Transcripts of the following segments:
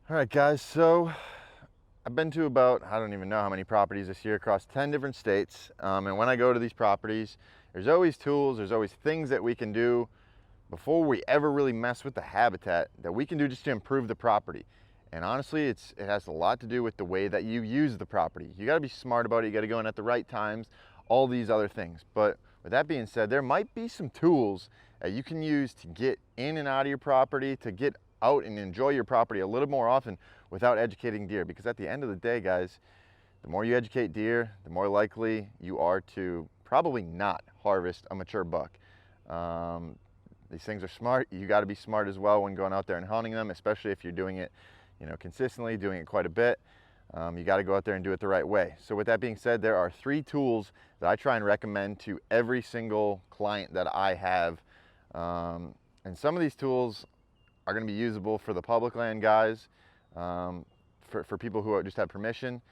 All right, guys, so I've been to about, I don't even know how many properties this year across 10 different states. And when I go to these properties, there's always tools, there's always things that we can do before we ever really mess with the habitat that we can do just to improve the property. And honestly, it has a lot to do with the way that you use the property. You gotta be smart about it, you gotta go in at the right times, all these other things. But with that being said, there might be some tools that you can use to get in and out of your property, to get out and enjoy your property a little more often without educating deer. Because at the end of the day, guys, the more you educate deer, the more likely you are to probably not harvest a mature buck. These things are smart. You got to be smart as well when going out there and hunting them, especially if you're doing it, consistently, doing it quite a bit. You got to go out there and do it the right way. So with that being said, there are 3 tools that I try and recommend to every single client that I have. And some of these tools are going to be usable for the public land guys, for people who just have permission.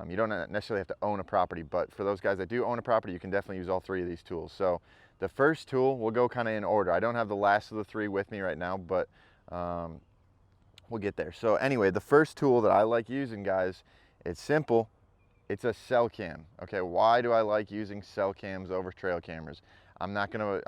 You don't necessarily have to own a property, but for those guys that do own a property, you can definitely use all 3 of these tools. So the first tool, we'll go kind of in order. I don't have the last of the 3 with me right now, but we'll get there. So anyway, the first tool that I like using, guys, it's simple. It's a cell cam. Okay, why do I like using cell cams over trail cameras? I'm not gonna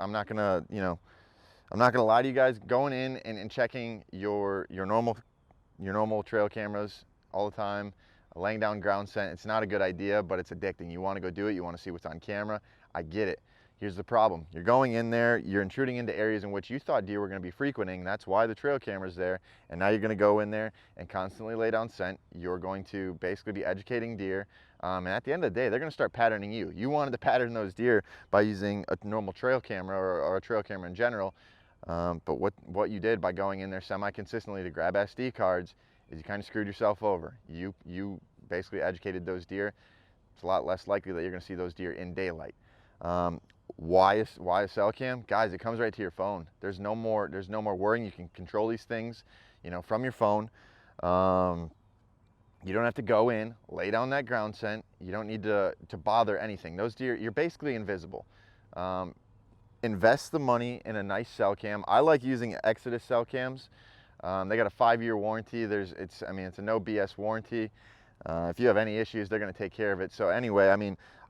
lie to you guys. Going in and checking your normal trail cameras all the time, laying down ground scent, it's not a good idea, but it's addicting. You want to go do it. You want to see what's on camera. I get it. Here's the problem. You're going in there, you're intruding into areas in which you thought deer were going to be frequenting. That's why the trail camera's there. And now you're going to go in there and constantly lay down scent. You're going to basically be educating deer. And at the end of the day, they're going to start patterning you. You wanted to pattern those deer by using a normal trail camera or a trail camera in general. But what you did by going in there semi-consistently to grab SD cards is you kind of screwed yourself over. You basically educated those deer. It's a lot less likely that you're going to see those deer in daylight. Why a cell cam? Guys, it comes right to your phone. There's no more worrying. You can control these things, from your phone. You don't have to go in, lay down that ground scent. You don't need to bother anything. Those deer, you're basically invisible. Invest the money in a nice cell cam. I like using Exodus cell cams. They got a 5-year warranty. It's a no BS warranty. If you have any issues, they're going to take care of it. So anyway,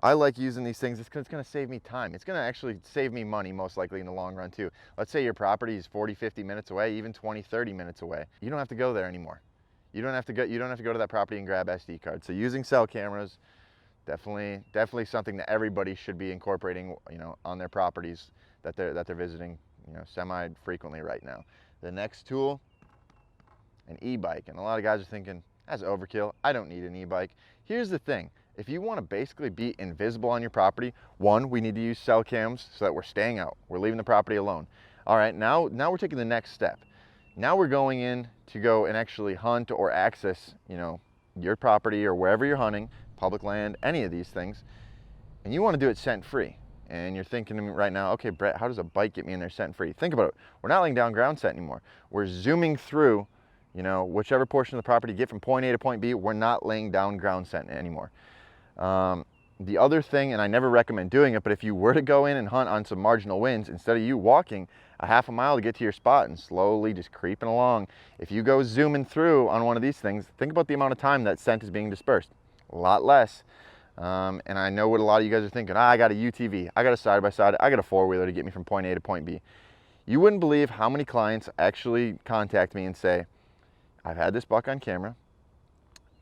I like using these things. It's going to save me time. It's going to actually save me money, most likely in the long run too. Let's say your property is 40, 50 minutes away, even 20, 30 minutes away. You don't have to go there anymore. You don't have to go to that property and grab SD cards. So using cell cameras, definitely something that everybody should be incorporating, on their properties that they're visiting, semi-frequently right now. The next tool, an e-bike. And a lot of guys are thinking, that's overkill. I don't need an e-bike. Here's the thing. If you want to basically be invisible on your property, one, we need to use cell cams so that we're staying out. We're leaving the property alone. All right, now we're taking the next step. Now we're going in to go and actually hunt or access, your property or wherever you're hunting, public land, any of these things, and you want to do it scent-free. And you're thinking right now, okay, Brett, how does a bike get me in there scent-free? Think about it. We're not laying down ground scent anymore. We're zooming through, whichever portion of the property you get from point A to point B. We're not laying down ground scent anymore. The other thing, and I never recommend doing it, but if you were to go in and hunt on some marginal winds, instead of you walking a half a mile to get to your spot and slowly just creeping along, if you go zooming through on one of these things, think about the amount of time that scent is being dispersed. A lot less. And I know what a lot of you guys are thinking. I got a UTV, I got a side-by-side, I got a 4-wheeler to get me from point A to point B. You wouldn't believe how many clients actually contact me and say, I've had this buck on camera.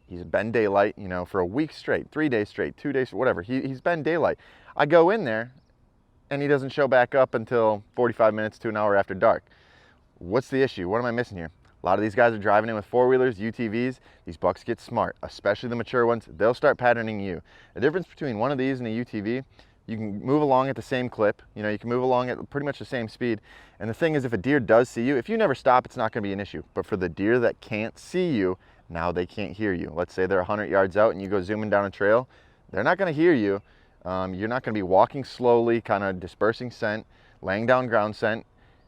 He's been daylight, for a week straight, 3 days straight, 2 days, whatever. He's been daylight. I go in there and he doesn't show back up until 45 minutes to an hour after dark. What's the issue? What am I missing here? A lot of these guys are driving in with 4-wheelers, UTVs. These bucks get smart, especially the mature ones. They'll start patterning you. The difference between one of these and a UTV, you can move along at the same clip. You can move along at pretty much the same speed. And the thing is, if a deer does see you, if you never stop, it's not going to be an issue. But for the deer that can't see you, now they can't hear you. Let's say they're 100 yards out and you go zooming down a trail. They're not going to hear you. You're not going to be walking slowly, kind of dispersing scent, laying down ground scent.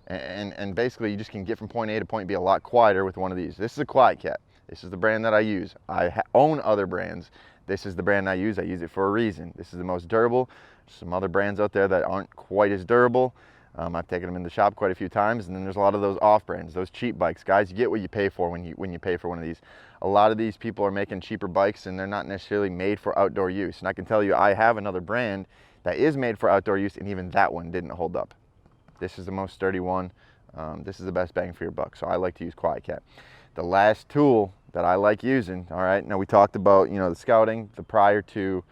And basically you just can get from point A to point B a lot quieter with one of these. This is a Quiet Cat. This is the brand that I use. I own other brands. This is the brand I use. I use it for a reason. This is the most durable. There's some other brands out there that aren't quite as durable. I've taken them in the shop quite a few times, and then there's a lot of those off brands, those cheap bikes. Guys, you get what you pay for when you pay for one of these. A lot of these people are making cheaper bikes, and they're not necessarily made for outdoor use. And I can tell you, I have another brand that is made for outdoor use, and even that one didn't hold up. This is the most sturdy one. This is the best bang for your buck, so I like to use QuietKat. The last tool that I like using, all right, now we talked about, you know, the scouting, the prior to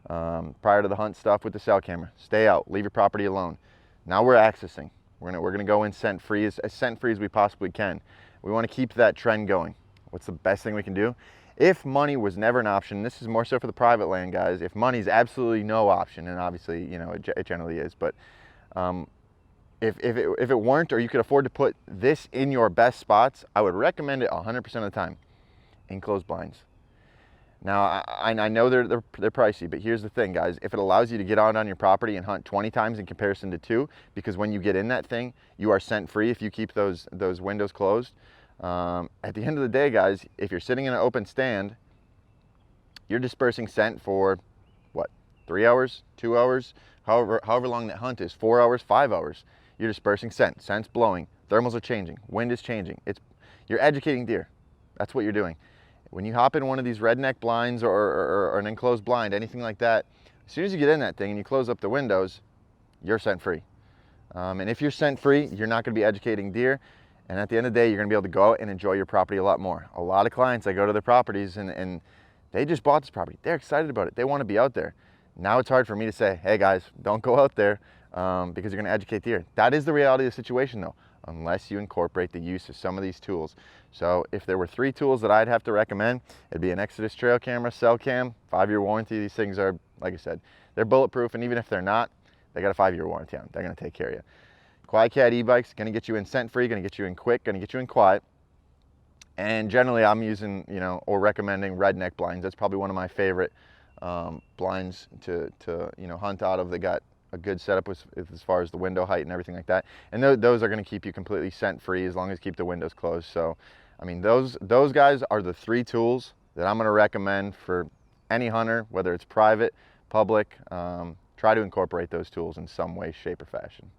the hunt stuff with the cell camera. Stay out, leave your property alone. Now we're accessing. We're gonna go in scent free as scent free as we possibly can. We want to keep that trend going. What's the best thing we can do? If money was never an option, this is more so for the private land guys. If money is absolutely no option, and obviously, you know, it generally is, but if it weren't, or you could afford to put this in your best spots, I would recommend it 100% of the time. Enclosed blinds. Now, I know they're pricey, but here's the thing, guys. If it allows you to get out on your property and hunt 20 times in comparison to 2, because when you get in that thing, you are scent free if you keep those windows closed. At the end of the day, guys, if you're sitting in an open stand, you're dispersing scent for, what, 3 hours, 2 hours, however long that hunt is, 4 hours, 5 hours. You're dispersing scent. Scent's blowing. Thermals are changing. Wind is changing. You're educating deer. That's what you're doing. When you hop in one of these redneck blinds or an enclosed blind, anything like that, as soon as you get in that thing and you close up the windows, you're scent free. And if you're scent free, you're not going to be educating deer. And at the end of the day, you're going to be able to go out and enjoy your property a lot more. A lot of clients, I go to their properties and they just bought this property. They're excited about it. They want to be out there. Now it's hard for me to say, hey guys, don't go out there because you're going to educate deer. That is the reality of the situation though, unless you incorporate the use of some of these tools. So if there were 3 tools that I'd have to recommend, it'd be an Exodus trail camera, cell cam, 5-year warranty. These things are, like I said, they're bulletproof, and even if they're not, they got a 5-year warranty on them. They're going to take care of you. QuietKat e-bikes, going to get you in scent free, going to get you in quick, going to get you in quiet. And generally I'm using, you know, or recommending redneck blinds. That's probably one of my favorite blinds to you know, hunt out of. They got a good setup as far as the window height and everything like that. And those are going to keep you completely scent free as long as you keep the windows closed. So, I mean, those guys are the 3 tools that I'm going to recommend for any hunter, whether it's private, public. Try to incorporate those tools in some way, shape, or fashion.